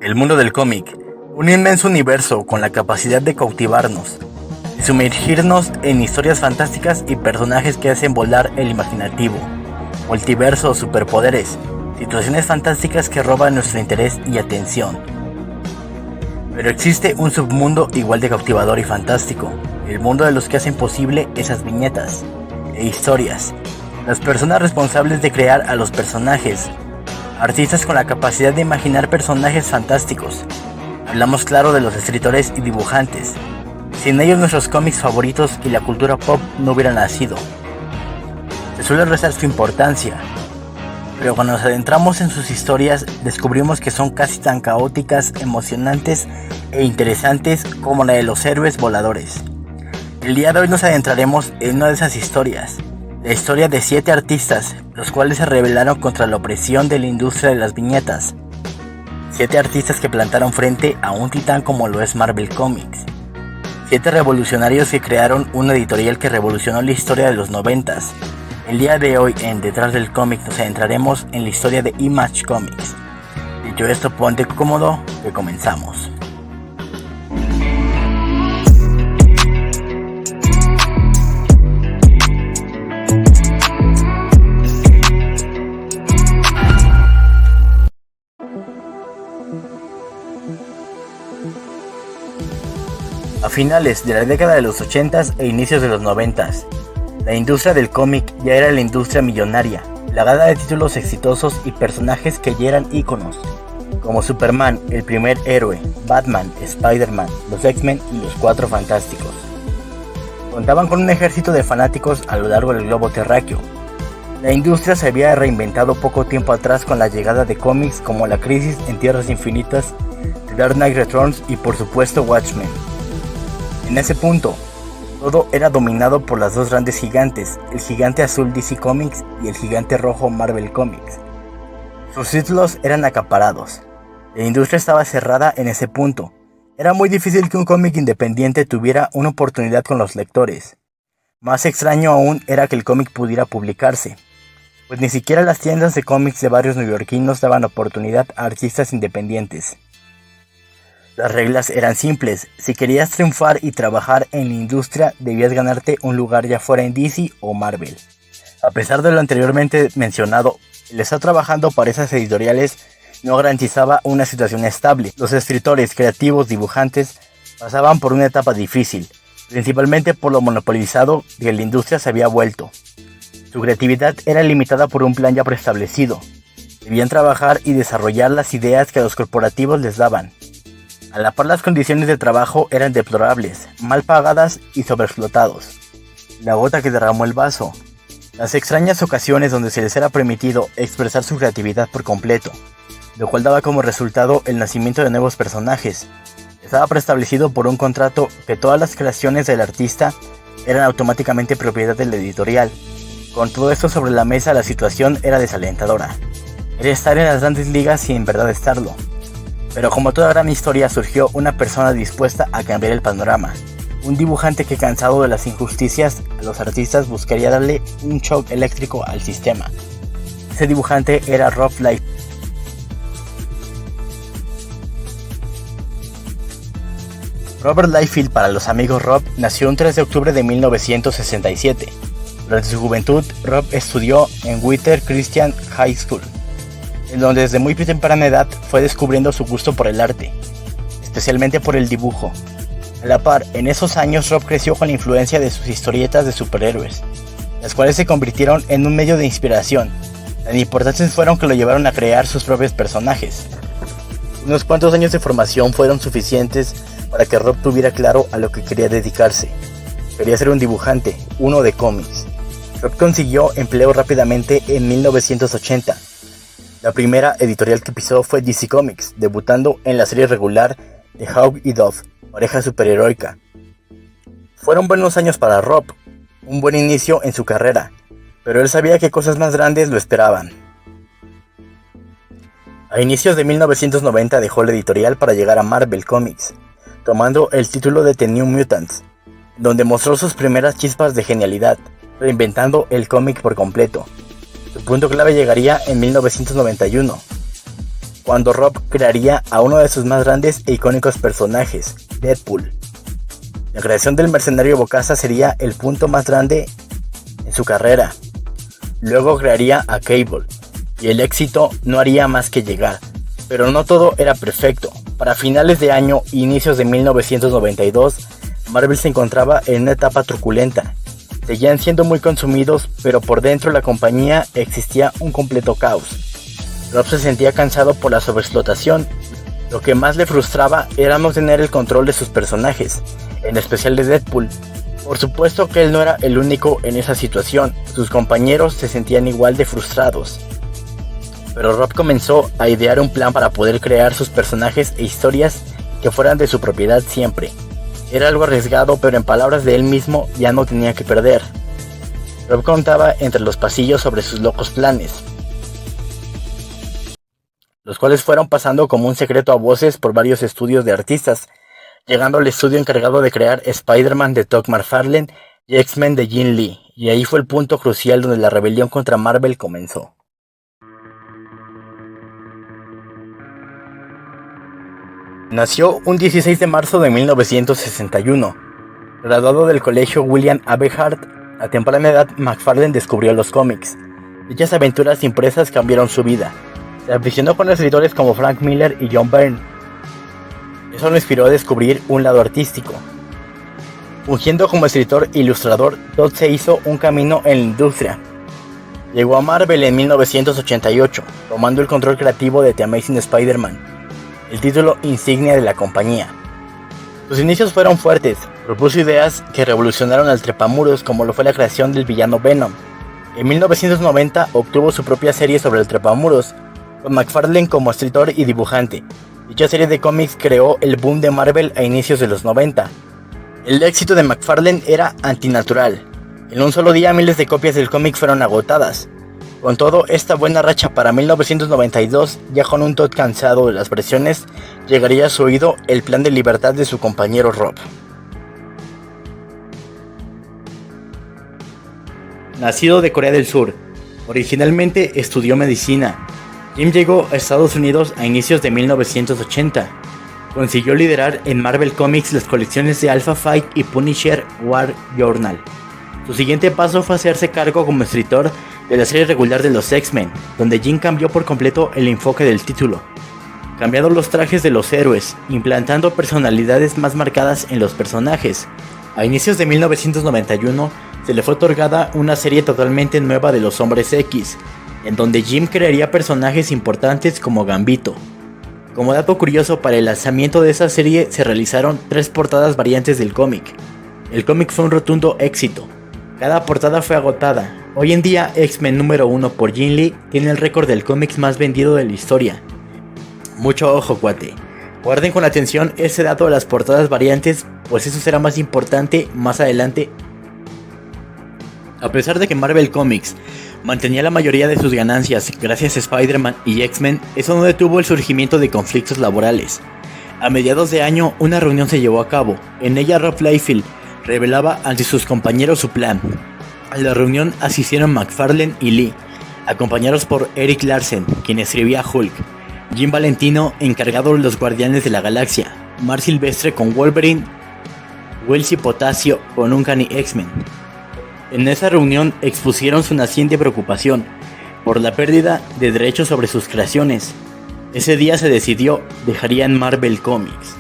El mundo del cómic, un inmenso universo con la capacidad de cautivarnos, de sumergirnos en historias fantásticas y personajes que hacen volar el imaginativo, multiversos, superpoderes, situaciones fantásticas que roban nuestro interés y atención. Pero existe un submundo igual de cautivador y fantástico, el mundo de los que hacen posible esas viñetas e historias, las personas responsables de crear a los personajes, artistas con la capacidad de imaginar personajes fantásticos. Hablamos claro de los escritores y dibujantes. Sin ellos nuestros cómics favoritos y la cultura pop no hubieran nacido. Se suele rezar su importancia, pero cuando nos adentramos en sus historias descubrimos que son casi tan caóticas, emocionantes e interesantes como la de los héroes voladores. El día de hoy nos adentraremos en una de esas historias, la historia de 7 artistas, los cuales se rebelaron contra la opresión de la industria de las viñetas. 7 artistas que plantaron frente a un titán como lo es Marvel Comics. 7 revolucionarios que crearon una editorial que revolucionó la historia de los 90s. El día de hoy en Detrás del Cómic nos adentraremos en la historia de Image Comics. Dicho esto, ponte cómodo, que comenzamos. A finales de la década de los 80s e inicios de los 90s, la industria del cómic ya era la industria millonaria, plagada de títulos exitosos y personajes que ya eran íconos, como Superman, el primer héroe, Batman, Spider-Man, los X-Men y los Cuatro Fantásticos. Contaban con un ejército de fanáticos a lo largo del globo terráqueo. La industria se había reinventado poco tiempo atrás con la llegada de cómics como La Crisis en Tierras Infinitas, The Dark Knight Returns y por supuesto Watchmen. En ese punto, todo era dominado por las dos grandes gigantes, el gigante azul DC Comics y el gigante rojo Marvel Comics. Sus títulos eran acaparados. La industria estaba cerrada en ese punto. Era muy difícil que un cómic independiente tuviera una oportunidad con los lectores. Más extraño aún era que el cómic pudiera publicarse, pues ni siquiera las tiendas de cómics de barrios neoyorquinos daban oportunidad a artistas independientes. Las reglas eran simples, si querías triunfar y trabajar en la industria debías ganarte un lugar ya fuera en DC o Marvel. A pesar de lo anteriormente mencionado, el estar trabajando para esas editoriales no garantizaba una situación estable. Los escritores, creativos, dibujantes pasaban por una etapa difícil, principalmente por lo monopolizado que la industria se había vuelto. Su creatividad era limitada por un plan ya preestablecido. Debían trabajar y desarrollar las ideas que los corporativos les daban. A la par las condiciones de trabajo eran deplorables, mal pagadas y sobreexplotados. La gota que derramó el vaso. Las extrañas ocasiones donde se les era permitido expresar su creatividad por completo, lo cual daba como resultado el nacimiento de nuevos personajes. Estaba preestablecido por un contrato que todas las creaciones del artista eran automáticamente propiedad de la editorial. Con todo esto sobre la mesa la situación era desalentadora. Era estar en las grandes ligas sin en verdad estarlo. Pero como toda gran historia surgió una persona dispuesta a cambiar el panorama. Un dibujante que cansado de las injusticias a los artistas buscaría darle un shock eléctrico al sistema. Ese dibujante era Rob Liefeld. Robert Liefeld, para los amigos Rob, nació un 3 de octubre de 1967. Durante su juventud, Rob estudió en Whittier Christian High School, en donde desde muy temprana edad fue descubriendo su gusto por el arte, especialmente por el dibujo. A la par, en esos años Rob creció con la influencia de sus historietas de superhéroes, las cuales se convirtieron en un medio de inspiración. Tan importantes fueron que lo llevaron a crear sus propios personajes. Unos cuantos años de formación fueron suficientes para que Rob tuviera claro a lo que quería dedicarse. Quería ser un dibujante, uno de cómics. Rob consiguió empleo rápidamente en 1980. La primera editorial que pisó fue DC Comics, debutando en la serie regular de Hawk y Dove, pareja superheroica. Fueron buenos años para Rob, un buen inicio en su carrera, pero él sabía que cosas más grandes lo esperaban. A inicios de 1990 dejó la editorial para llegar a Marvel Comics, tomando el título de The New Mutants, donde mostró sus primeras chispas de genialidad, reinventando el cómic por completo. Su punto clave llegaría en 1991, cuando Rob crearía a uno de sus más grandes e icónicos personajes, Deadpool. La creación del mercenario Bokassa sería el punto más grande en su carrera. Luego crearía a Cable, y el éxito no haría más que llegar. Pero no todo era perfecto. Para finales de año e inicios de 1992, Marvel se encontraba en una etapa truculenta. Seguían siendo muy consumidos, pero por dentro de la compañía existía un completo caos. Rob se sentía cansado por la sobreexplotación. Lo que más le frustraba era no tener el control de sus personajes, en especial de Deadpool. Por supuesto que él no era el único en esa situación, sus compañeros se sentían igual de frustrados. Pero Rob comenzó a idear un plan para poder crear sus personajes e historias que fueran de su propiedad siempre. Era algo arriesgado, pero en palabras de él mismo ya no tenía que perder. Rob contaba entre los pasillos sobre sus locos planes, los cuales fueron pasando como un secreto a voces por varios estudios de artistas, llegando al estudio encargado de crear Spider-Man de Todd McFarlane y X-Men de Jim Lee, y ahí fue el punto crucial donde la rebelión contra Marvel comenzó. Nació un 16 de marzo de 1961. Graduado del colegio William Abe Hart, a temprana edad McFarlane descubrió los cómics. Dichas aventuras impresas cambiaron su vida. Se aficionó con escritores como Frank Miller y John Byrne. Eso lo inspiró a descubrir un lado artístico. Fungiendo como escritor e ilustrador, Todd se hizo un camino en la industria. Llegó a Marvel en 1988, tomando el control creativo de The Amazing Spider-Man, el título insignia de la compañía. Sus inicios fueron fuertes, propuso ideas que revolucionaron al trepamuros, como lo fue la creación del villano Venom. En 1990 obtuvo su propia serie sobre el trepamuros, con McFarlane como escritor y dibujante. Dicha serie de cómics creó el boom de Marvel a inicios de los 90. El éxito de McFarlane era antinatural. En un solo día miles de copias del cómic fueron agotadas. Con todo, esta buena racha para 1992, ya con un Todd cansado de las presiones, llegaría a su oído el plan de libertad de su compañero Rob. Nacido de Corea del Sur, originalmente estudió medicina. Jim llegó a Estados Unidos a inicios de 1980. Consiguió liderar en Marvel Comics las colecciones de Alpha Fight y Punisher War Journal. Su siguiente paso fue hacerse cargo como escritor de la serie regular de los X-Men, donde Jim cambió por completo el enfoque del título, cambiando los trajes de los héroes, implantando personalidades más marcadas en los personajes. A inicios de 1991 se le fue otorgada una serie totalmente nueva de los Hombres X, en donde Jim crearía personajes importantes como Gambito. Como dato curioso, para el lanzamiento de esa serie se realizaron 3 portadas variantes del cómic. El cómic fue un rotundo éxito. Cada portada fue agotada. Hoy en día, X-Men número 1 por Jim Lee tiene el récord del cómic más vendido de la historia. Mucho ojo, cuate. Guarden con atención ese dato de las portadas variantes, pues eso será más importante más adelante. A pesar de que Marvel Comics mantenía la mayoría de sus ganancias gracias a Spider-Man y X-Men, eso no detuvo el surgimiento de conflictos laborales. A mediados de año, una reunión se llevó a cabo. En ella, Rob Liefeld revelaba ante sus compañeros su plan. A la reunión asistieron McFarlane y Lee, acompañados por Eric Larsen, quien escribía Hulk, Jim Valentino, encargado de los Guardianes de la Galaxia, Marc Silvestre con Wolverine, Wellesley Potasio con Uncanny X-Men. En esa reunión expusieron su naciente preocupación por la pérdida de derechos sobre sus creaciones. Ese día se decidió, dejarían Marvel Comics.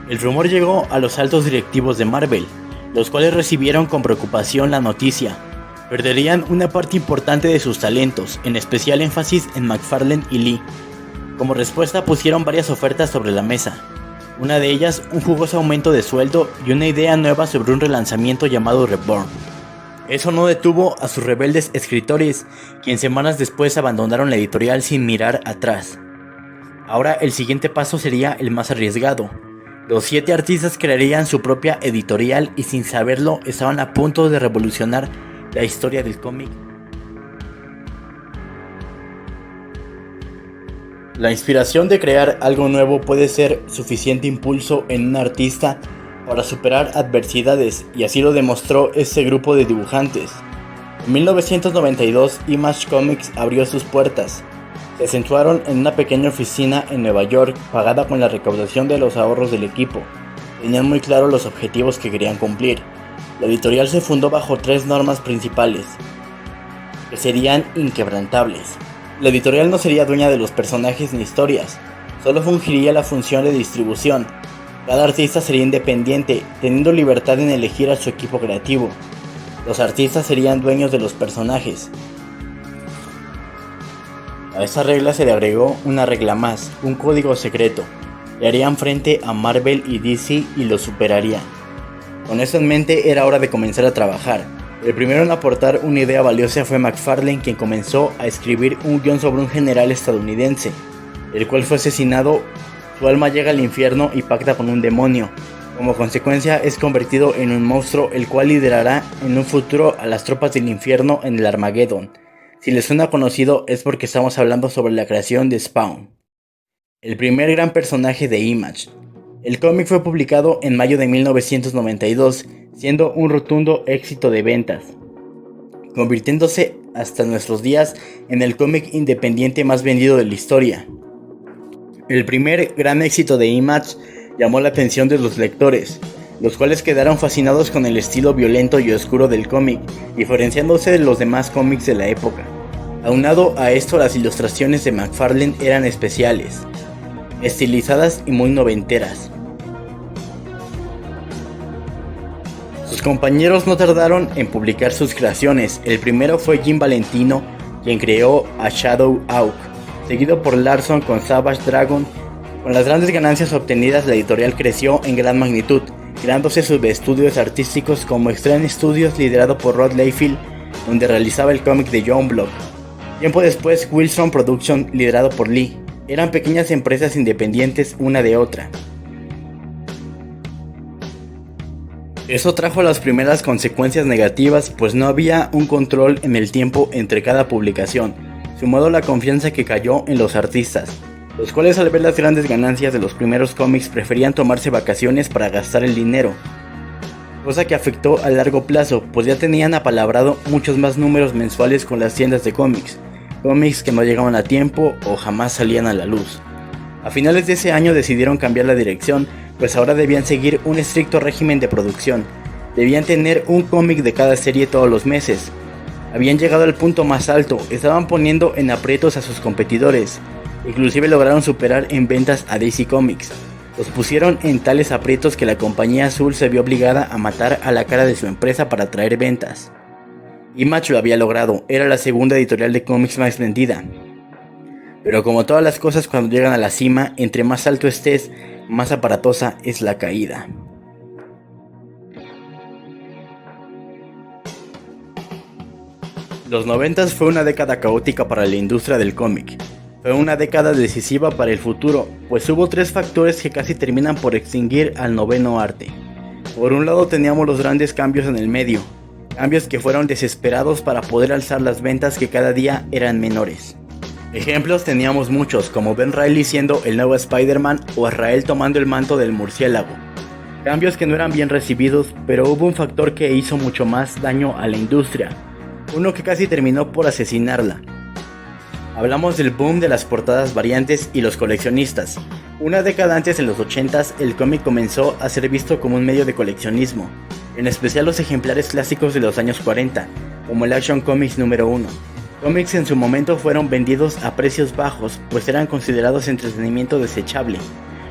El rumor llegó a los altos directivos de Marvel, los cuales recibieron con preocupación la noticia. Perderían una parte importante de sus talentos, en especial énfasis en McFarlane y Lee. Como respuesta pusieron varias ofertas sobre la mesa. Una de ellas, un jugoso aumento de sueldo y una idea nueva sobre un relanzamiento llamado Reborn. Eso no detuvo a sus rebeldes escritores, quienes semanas después abandonaron la editorial sin mirar atrás. Ahora el siguiente paso sería el más arriesgado. Los 7 artistas crearían su propia editorial y sin saberlo estaban a punto de revolucionar la historia del cómic. La inspiración de crear algo nuevo puede ser suficiente impulso en un artista para superar adversidades, y así lo demostró este grupo de dibujantes. En 1992, Image Comics abrió sus puertas. Se centraron en una pequeña oficina en Nueva York, pagada con la recaudación de los ahorros del equipo. Tenían muy claro los objetivos que querían cumplir. La editorial se fundó bajo 3 normas principales, que serían inquebrantables. La editorial no sería dueña de los personajes ni historias, solo fungiría la función de distribución. Cada artista sería independiente, teniendo libertad en elegir a su equipo creativo. Los artistas serían dueños de los personajes. A esa regla se le agregó una regla más, un código secreto. Le harían frente a Marvel y DC y lo superarían. Con eso en mente era hora de comenzar a trabajar. El primero en aportar una idea valiosa fue McFarlane, quien comenzó a escribir un guión sobre un general estadounidense, el cual fue asesinado. Su alma llega al infierno y pacta con un demonio. Como consecuencia es convertido en un monstruo, el cual liderará en un futuro a las tropas del infierno en el Armageddon. Si les suena conocido es porque estamos hablando sobre la creación de Spawn, el primer gran personaje de Image. El cómic fue publicado en mayo de 1992, siendo un rotundo éxito de ventas, convirtiéndose hasta nuestros días en el cómic independiente más vendido de la historia. El primer gran éxito de Image llamó la atención de los lectores, los cuales quedaron fascinados con el estilo violento y oscuro del cómic, diferenciándose de los demás cómics de la época. Aunado a esto, las ilustraciones de McFarlane eran especiales, estilizadas y muy noventeras. Sus compañeros no tardaron en publicar sus creaciones. El primero fue Jim Valentino, quien creó a Shadow Hawk, seguido por Larson con Savage Dragon. Con las grandes ganancias obtenidas, la editorial creció en gran magnitud, creándose subestudios artísticos como Extreme Studios, liderado por Rod Liefeld, donde realizaba el cómic de John Block. Tiempo después, Wilson Production, liderado por Lee. Eran pequeñas empresas independientes una de otra. Eso trajo las primeras consecuencias negativas, pues no había un control en el tiempo entre cada publicación, sumado a la confianza que cayó en los artistas, los cuales al ver las grandes ganancias de los primeros cómics preferían tomarse vacaciones para gastar el dinero, cosa que afectó a largo plazo, pues ya tenían apalabrado muchos más números mensuales con las tiendas de cómics que no llegaban a tiempo o jamás salían a la luz. A finales de ese año decidieron cambiar la dirección, pues ahora debían seguir un estricto régimen de producción. Debían tener un cómic de cada serie todos los meses. Habían llegado al punto más alto, estaban poniendo en aprietos a sus competidores. Inclusive lograron superar en ventas a DC Comics. Los pusieron en tales aprietos que la compañía azul se vio obligada a matar a la cara de su empresa para traer ventas. Image lo había logrado, era la segunda editorial de cómics más vendida. Pero como todas las cosas cuando llegan a la cima, entre más alto estés, más aparatosa es la caída. Los 90 fue una década caótica para la industria del cómic. Fue una década decisiva para el futuro, pues hubo 3 factores que casi terminan por extinguir al noveno arte. Por un lado teníamos los grandes cambios en el medio, cambios que fueron desesperados para poder alzar las ventas que cada día eran menores. Ejemplos teníamos muchos, como Ben Reilly siendo el nuevo Spider-Man o Azrael tomando el manto del murciélago. Cambios que no eran bien recibidos, pero hubo un factor que hizo mucho más daño a la industria, uno que casi terminó por asesinarla. Hablamos del boom de las portadas variantes y los coleccionistas. Una década antes, en los 80s, el cómic comenzó a ser visto como un medio de coleccionismo, en especial los ejemplares clásicos de los años 40, como el Action Comics número 1. Cómics en su momento fueron vendidos a precios bajos, pues eran considerados entretenimiento desechable.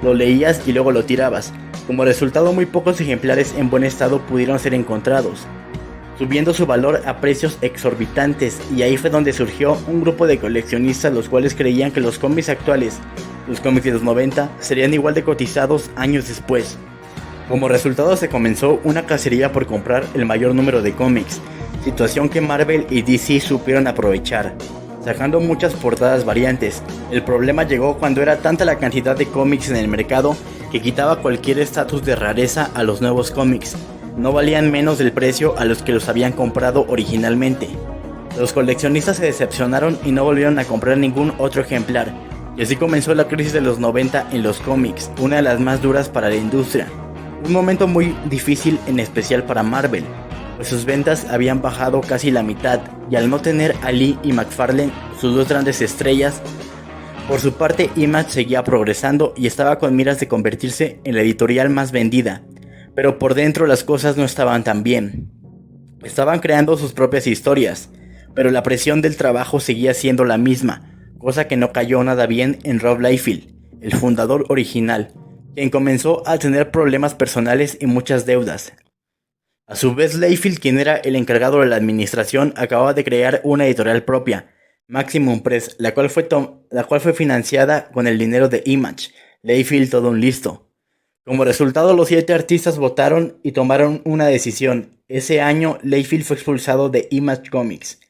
Lo leías y luego lo tirabas. Como resultado, muy pocos ejemplares en buen estado pudieron ser encontrados, subiendo su valor a precios exorbitantes, y ahí fue donde surgió un grupo de coleccionistas los cuales creían que los cómics actuales, los cómics de los 90, serían igual de cotizados años después. Como resultado se comenzó una cacería por comprar el mayor número de cómics, situación que Marvel y DC supieron aprovechar, sacando muchas portadas variantes. El problema llegó cuando era tanta la cantidad de cómics en el mercado que quitaba cualquier estatus de rareza a los nuevos cómics. No valían menos del precio a los que los habían comprado originalmente. Los coleccionistas se decepcionaron y no volvieron a comprar ningún otro ejemplar, y así comenzó la crisis de los 90 en los cómics, una de las más duras para la industria. Un momento muy difícil, en especial para Marvel, pues sus ventas habían bajado casi la mitad, y al no tener a Lee y McFarlane, sus dos grandes estrellas, por su parte Image seguía progresando y estaba con miras de convertirse en la editorial más vendida, pero por dentro las cosas no estaban tan bien. Estaban creando sus propias historias, pero la presión del trabajo seguía siendo la misma, cosa que no cayó nada bien en Rob Liefeld, el fundador original, quien comenzó a tener problemas personales y muchas deudas. A su vez, Liefeld, quien era el encargado de la administración, acababa de crear una editorial propia, Maximum Press, la cual fue financiada con el dinero de Image. Liefeld todo un listo. Como resultado, los 7 artistas votaron y tomaron una decisión. Ese año, Liefeld fue expulsado de Image Comics.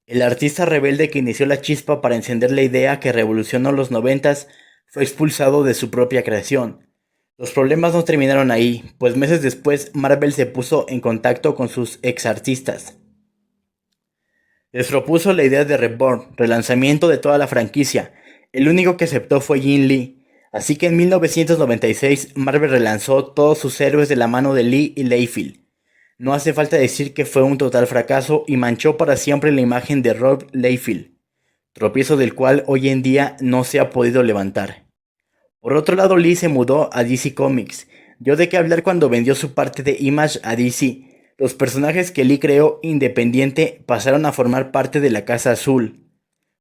El artista rebelde que inició la chispa para encender la idea que revolucionó los 90s fue expulsado de su propia creación. Los problemas no terminaron ahí, pues meses después Marvel se puso en contacto con sus ex artistas. Les propuso la idea de Reborn, relanzamiento de toda la franquicia. El único que aceptó fue Jim Lee. Así que en 1996 Marvel relanzó todos sus héroes de la mano de Lee y Liefeld. No hace falta decir que fue un total fracaso y manchó para siempre la imagen de Rob Liefeld, tropiezo del cual hoy en día no se ha podido levantar. Por otro lado, Lee se mudó a DC Comics. Dio de qué hablar cuando vendió su parte de Image a DC. Los personajes que Lee creó independiente pasaron a formar parte de la Casa Azul.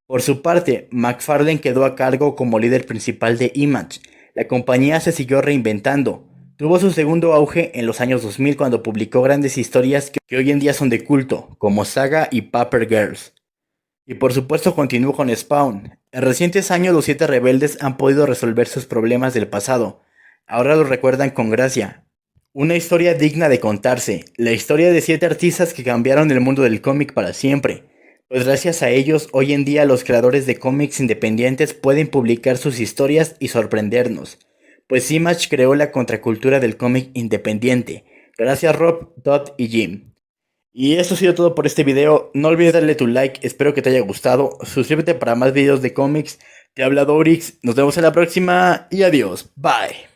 Por su parte, McFarlane quedó a cargo como líder principal de Image. La compañía se siguió reinventando. Tuvo su segundo auge en los años 2000 cuando publicó grandes historias que hoy en día son de culto, como Saga y Paper Girls. Y por supuesto continuó con Spawn. En recientes años los 7 rebeldes han podido resolver sus problemas del pasado. Ahora los recuerdan con gracia. Una historia digna de contarse, la historia de 7 artistas que cambiaron el mundo del cómic para siempre. Pues gracias a ellos, hoy en día los creadores de cómics independientes pueden publicar sus historias y sorprendernos. Pues Image creó la contracultura del cómic independiente. Gracias Rob, Todd y Jim. Y esto ha sido todo por este video. No olvides darle tu like, espero que te haya gustado. Suscríbete para más videos de cómics. Te habla Dorix, nos vemos en la próxima y adiós. Bye.